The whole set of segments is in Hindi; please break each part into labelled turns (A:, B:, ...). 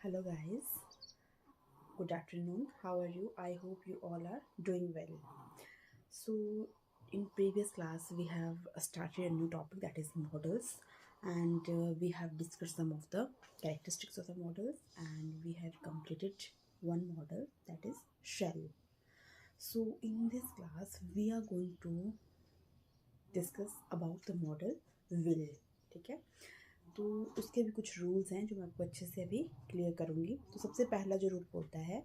A: Hello guys, good afternoon. How are you? I hope you all are doing well. So in previous class we have started a new topic, that is models, and we have discussed some of the characteristics of the models, and we have completed one model, that is shell. So in this class we are going to discuss about the model will. ठीक है, तो उसके भी कुछ रूल्स हैं जो मैं आपको अच्छे से अभी क्लियर करूँगी. तो सबसे पहला जो रूल होता है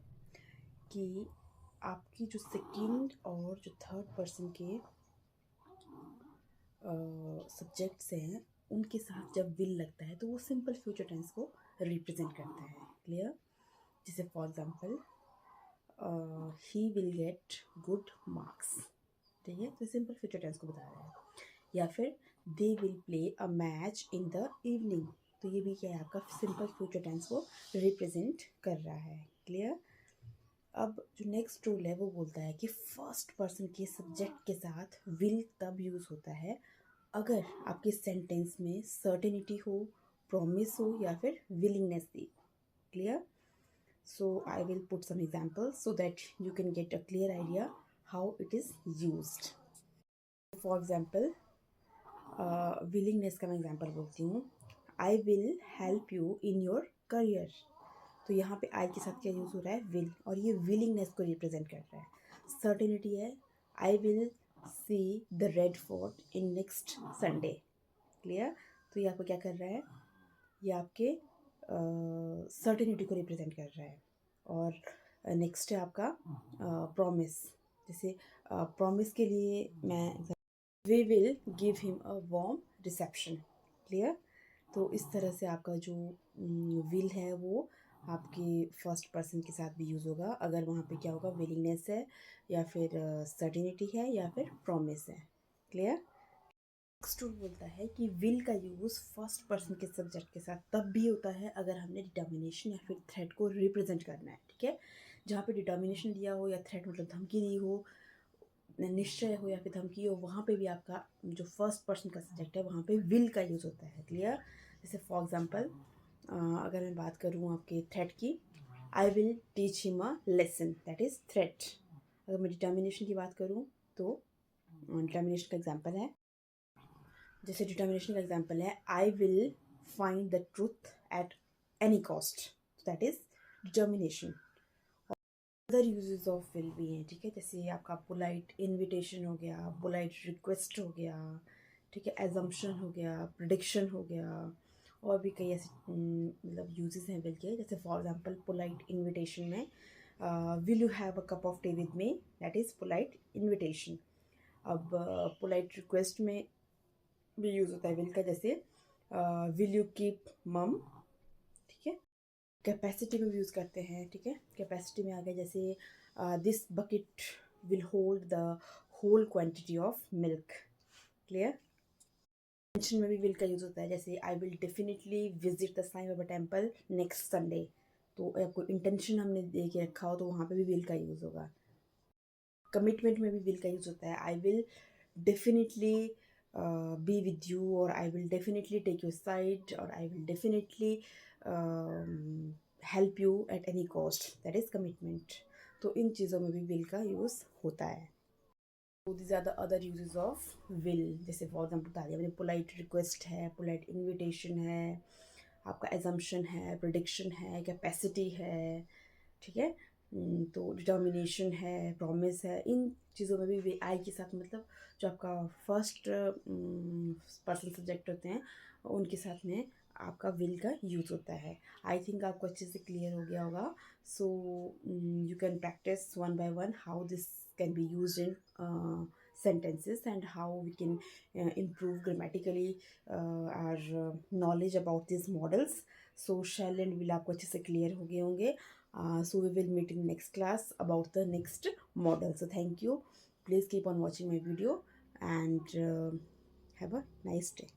A: कि आपकी जो सेकंड और जो थर्ड पर्सन के सब्जेक्ट्स हैं उनके साथ जब विल लगता है तो वो सिंपल फ्यूचर टेंस को रिप्रेजेंट करता है. क्लियर? जैसे for example he will get good marks. ठीक है, तो सिंपल फ्यूचर टेंस को बता रहा है. या फिर they will play a match in the evening, तो ये भी क्या है, आपका सिंपल फ्यूचर टेंस को रिप्रेजेंट कर रहा है. क्लियर? अब जो नेक्स्ट रूल है वो बोलता है कि फर्स्ट पर्सन के सब्जेक्ट के साथ विल तब यूज़ होता है अगर आपके सेंटेंस में सर्टेनिटी हो, प्रॉमिस हो या फिर willingness the. Clear? So I will put some examples so that you can get a clear idea how it is used. For example, willingness का मैं example बोलती हूँ. I will help you in your career. तो यहाँ पे I के साथ क्या यूज़ हो रहा है, will, और ये willingness को रिप्रेजेंट कर रहा है. Certainty है, I will see the red fort in next Sunday. Clear? तो ये आपको क्या कर रहा है, ये आपके सर्टेनिटी को रिप्रेजेंट कर रहा है. और नेक्स्ट है आपका प्रॉमिस. जैसे प्रॉमिस के लिए मैं we will give him a warm reception. Clear? तो इस तरह से आपका जो विल है वो आपके फर्स्ट पर्सन के साथ भी यूज़ होगा अगर वहाँ पे क्या होगा, विलिंगनेस है या फिर सर्टिनिटी है या फिर प्रॉमिस है. क्लियर? नेक्स्ट रूल बोलता है कि विल का यूज़ फर्स्ट पर्सन के सब्जेक्ट के साथ तब भी होता है अगर हमने डिटर्मिनेशन या फिर थ्रेट को रिप्रेजेंट करना है. ठीक है, जहाँ पे डिटर्मिनेशन दिया हो या थ्रेट मतलब धमकी दी हो, निश्चय हो या फिर धमकी हो, वहाँ पे भी आपका जो फर्स्ट पर्सन का सब्जेक्ट है वहाँ पे विल का यूज़ होता है. क्लियर? जैसे फॉर एग्जांपल अगर मैं बात करूँ आपके थ्रेट की, I will teach him a lesson, that is threat. अगर मैं डिटर्मिनेशन की बात करूँ तो डिटर्मिनेशन का एग्जाम्पल है, जैसे डिटर्मिनेशन का एग्जाम्पल है, I will find the truth at any cost, that is determination. Other uses of will भी हैं. ठीक है, जैसे आपका पोलाइट इनविटेशन हो गया, पोलाइट रिक्वेस्ट हो गया. ठीक है, एजम्पशन हो गया, प्रिडिक्शन हो गया, और भी कई ऐसे मतलब यूजेस हैं विल के. जैसे फॉर एग्जांपल पोलाइट इनविटेशन में will you have a cup of T with me, that is polite invitation. अब पोलाइट रिक्वेस्ट में भी यूज़ होता है विल का, जैसे विल यू कीप मम. ठीक है, कैपेसिटी में भी यूज़ करते हैं. ठीक है, कैपेसिटी में आ गया जैसे this bucket will hold the whole quantity of milk. Clear? Intention में भी विल का यूज़ होता है, जैसे I will definitely visit the Sai Baba temple next Sunday. तो आपको इंटेंशन हमने दे के रखा हो तो वहाँ पे भी विल का यूज़ होगा. कमिटमेंट में भी विल का यूज़ होता है, आई will definitely be with you, or I will definitely take your side, or I will definitely help you at any cost, that is commitment. तो इन चीज़ों में भी विल का यूज़ होता है. तो these are the other uses of will. जैसे फॉर एग्जाम्पल बता दिया मैंने, पोलाइट रिक्वेस्ट है, पोलाइट इन्विटेशन है, आपका एजम्पशन है, प्रिडिक्शन है, कैपेसिटी है. ठीक है, तो डिटर्मिनेशन है, प्रॉमिस है. इन चीज़ों में भी आई के साथ मतलब जो आपका फर्स्ट पर्सन सब्जेक्ट होते हैं उनके साथ में आपका विल का यूज़ होता है. आई थिंक आपको अच्छे से क्लियर हो गया होगा. So you can practice one by one how this can be use in sentences and how we can improve grammatically our knowledge about these models. So shall and will आपको अच्छे से clear हो गए होंगे. So we will meet in next class about the next model. So thank you. Please keep on watching my video and have a nice day.